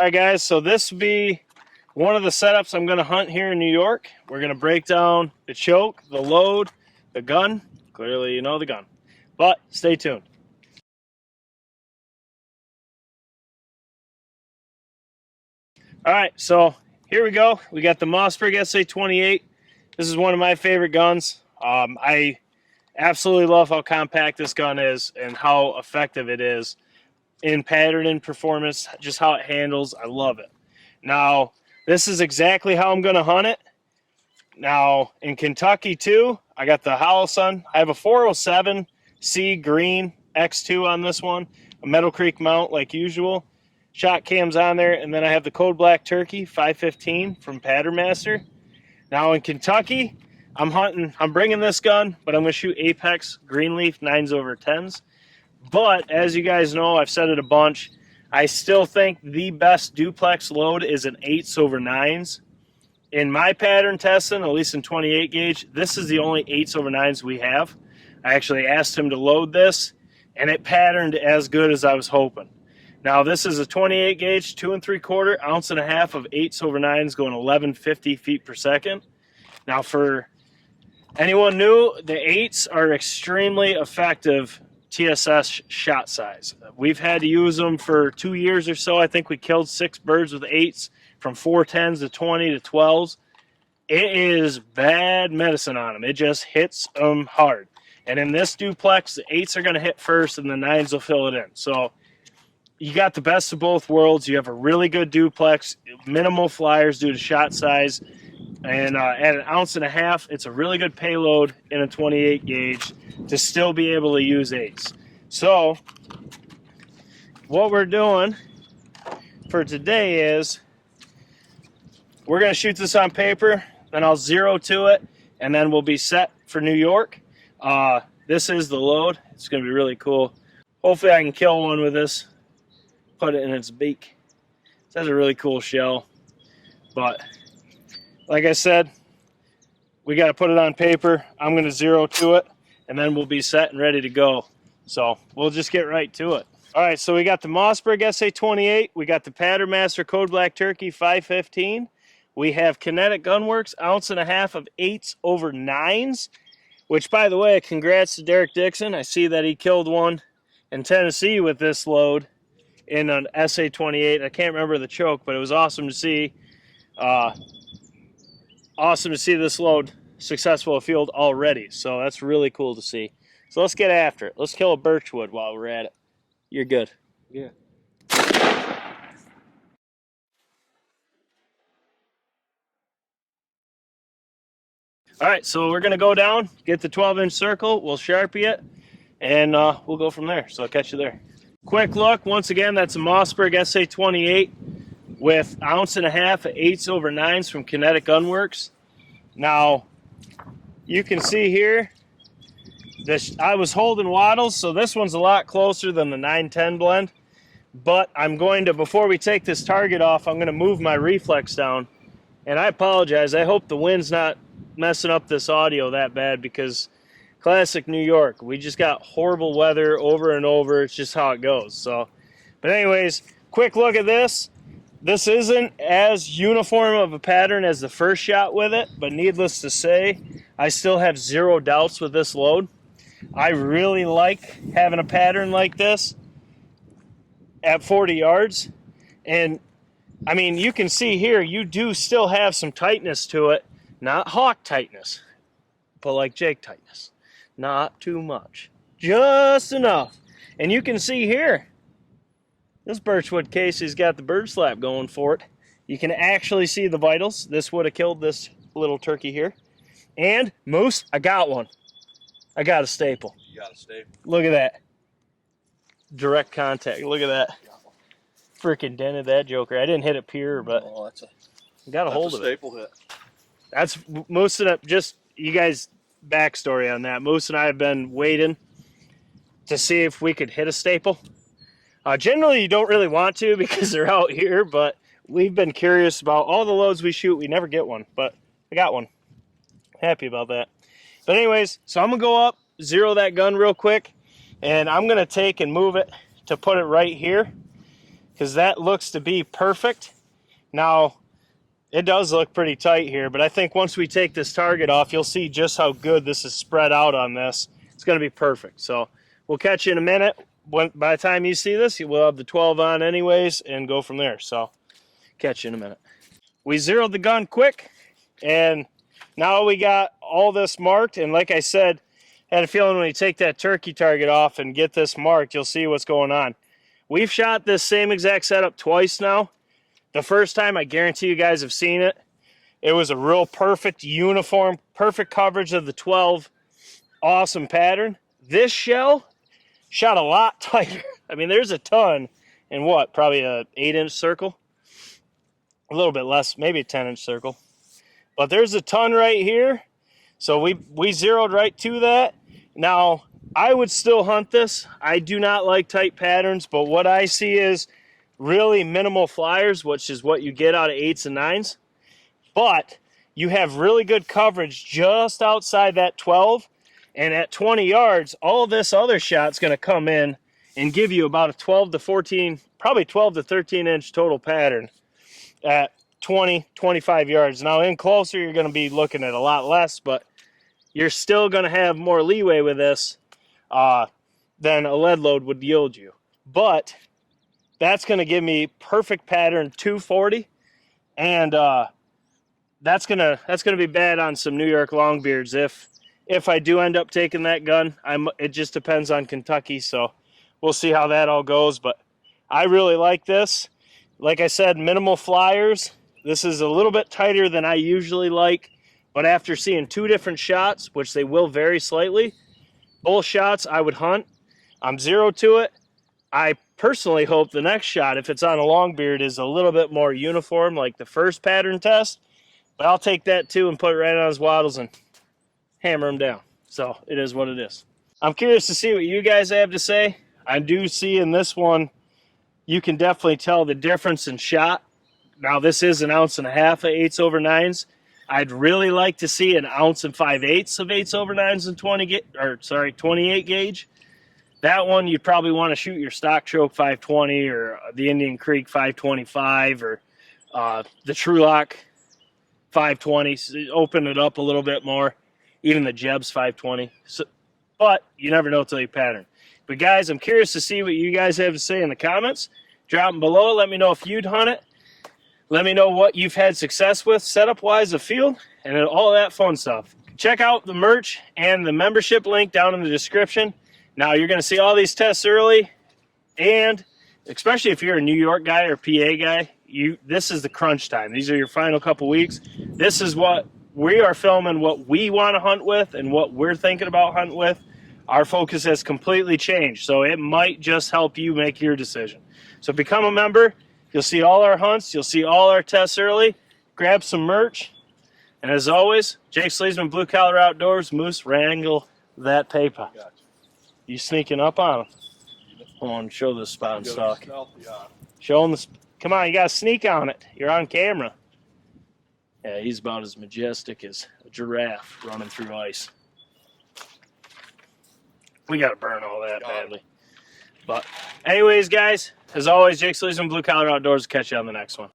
All right, guys, so this will be one of the setups I'm going to hunt here in New York. We're going to break down the choke, the load, the gun. Clearly, you know the gun. But stay tuned. All right, so here we go. We got the Mossberg SA-28. This is one of my favorite guns. I absolutely love how compact this gun is and how effective it is in pattern and performance, just how it handles. I love it. Now, this is exactly how I'm going to hunt it. Now, in Kentucky, too, I got the Howelson. I have a 407C green X2 on this one, a Meadow Creek mount like usual. Shot cams on there, and then I have the Code Black Turkey 515 from Pattern Master. Now, in Kentucky, I'm bringing this gun, but I'm going to shoot Apex Greenleaf 9s/10s. But, as you guys know, I've said it a bunch, I still think the best duplex load is an 8s/9s. In my pattern testing, at least in 28 gauge, this is the only 8s/9s we have. I actually asked him to load this, and it patterned as good as I was hoping. Now, this is a 28 gauge, 2 3/4 ounce and a half of 8s/9s going 1150 feet per second. Now, for anyone new, the 8s are extremely effective TSS shot size. We've had to use them for 2 years or so. I think we killed 6 birds with 8s from 410s to 20 to 12s. It is bad medicine on them. It just hits them hard. And in this duplex, the 8s are going to hit first and the 9s will fill it in. So you got the best of both worlds. You have a really good duplex, minimal flyers due to shot size. And at an ounce and a half, it's a really good payload in a 28 gauge to still be able to use 8s. So what we're doing for today is we're going to shoot this on paper, then I'll zero to it, and then we'll be set for New York. This is the load. It's going to be really cool. Hopefully I can kill one with this, put it in its beak. It has a really cool shell, but like I said, we got to put it on paper. I'm going to zero to it, and then we'll be set and ready to go. So we'll just get right to it. All right, so we got the Mossberg SA-28. We got the Pattern Master Code Black Turkey 515. We have Kinetic Gunworks, ounce and a half of 8s/9s, which, by the way, congrats to Derek Dixon. I see that he killed one in Tennessee with this load in an SA-28. I can't remember the choke, but it was awesome to see. Awesome to see this load successful field already. So that's really cool to see. So let's get after it. Let's kill a birchwood while we're at it. You're good. Yeah. All right, so we're going to go down, get the 12-inch circle. We'll Sharpie it, and we'll go from there. So I'll catch you there. Quick look. Once again, that's a Mossberg SA-28 with ounce and a half of 8s/9s from Kinetic Gunworks. Now, you can see here, I was holding wattles, so this one's a lot closer than the 910 blend. But I'm going to, before we take this target off, I'm going to move my reflex down. And I apologize. I hope the wind's not messing up this audio that bad, because classic New York, we just got horrible weather over and over. It's just how it goes. So, but anyways, quick look at this. This isn't as uniform of a pattern as the first shot with it, but needless to say, I still have zero doubts with this load. I really like having a pattern like this at 40 yards. And I mean, you can see here, you do still have some tightness to it. Not hawk tightness, but like Jake tightness. Not too much, just enough. And you can see here, this birchwood case has got the bird slap going for it. You can actually see the vitals. This would have killed this little turkey here. And moose, I got one. I got a staple. You got a staple. Look at that. Direct contact. Look at that. Freaking dented that joker. I didn't hit it pure, but got a hold of it. Staple hit. That's Moose and just you guys backstory on that. Moose and I have been waiting to see if we could hit a staple. Generally, you don't really want to because they're out here, but we've been curious about all the loads we shoot. We never get one, but I got one. Happy about that. But anyways, so I'm going to go up, zero that gun real quick, and I'm going to take and move it to put it right here. because that looks to be perfect. Now, it does look pretty tight here, but I think once we take this target off, you'll see just how good this is spread out on this. It's going to be perfect. So we'll catch you in a minute. By the time you see this, we'll have the 12 on anyways and go from there. So catch you in a minute. We zeroed the gun quick, and now we got all this marked. And like I said, I had a feeling when you take that turkey target off and get this marked, you'll see what's going on. We've shot this same exact setup twice now. The first time, I guarantee you guys have seen it. It was a real perfect uniform, perfect coverage of the 12. Awesome pattern. This shell shot a lot tighter. I mean, there's a ton in what? Probably a 8-inch circle? A little bit less, maybe a 10-inch circle. But there's a ton right here. So we zeroed right to that. Now, I would still hunt this. I do not like tight patterns, but what I see is really minimal flyers, which is what you get out of 8s and 9s. But you have really good coverage just outside that 12. And at 20 yards, all this other shot's going to come in and give you about a 12 to 14, probably 12 to 13-inch total pattern at 20, 25 yards. Now, in closer, you're going to be looking at a lot less, but you're still going to have more leeway with this than a lead load would yield you. But that's going to give me perfect pattern 240, and that's gonna be bad on some New York longbeards if I do end up taking that gun. It just depends on Kentucky, so we'll see how that all goes. But I really like this. Like I said, minimal flyers. This is a little bit tighter than I usually like, but after seeing 2 different shots, which they will vary slightly, both shots I would hunt. I'm zero to it. I personally hope the next shot, if it's on a longbeard, is a little bit more uniform like the first pattern test. But I'll take that too and put it right on his wattles and hammer him down. So it is what it is. I'm curious to see what you guys have to say. I do see in this one, you can definitely tell the difference in shot. Now this is 1.5 ounces of 8s over 9s. I'd really like to see 1 ounce and 5/8 of 8s over 9s and 28 gauge. That one, you'd probably want to shoot your stock choke 520 or the Indian Creek 525 or the Trulock 520. So open it up a little bit more. Even the Jeb's 520. So, but you never know till you pattern. But guys, I'm curious to see what you guys have to say in the comments. Drop them below. Let me know if you'd hunt it. Let me know what you've had success with setup-wise the field and all that fun stuff. Check out the merch and the membership link down in the description. Now, you're going to see all these tests early, and especially if you're a New York guy or PA guy, this is the crunch time. These are your final couple weeks. This is what we are filming, what we want to hunt with and what we're thinking about hunting with. Our focus has completely changed, so it might just help you make your decision. So become a member. You'll see all our hunts. You'll see all our tests early. Grab some merch. And as always, Jake Sleesman, Blue Collar Outdoors, Moose, wrangle that paper. You sneaking up on him? Come on, show this spot and stock. Show him come on, you got to sneak on it. You're on camera. Yeah, he's about as majestic as a giraffe running through ice. We got to burn all that badly. But anyways, guys, as always, Jake Sleesman, Blue Collar Outdoors. Catch you on the next one.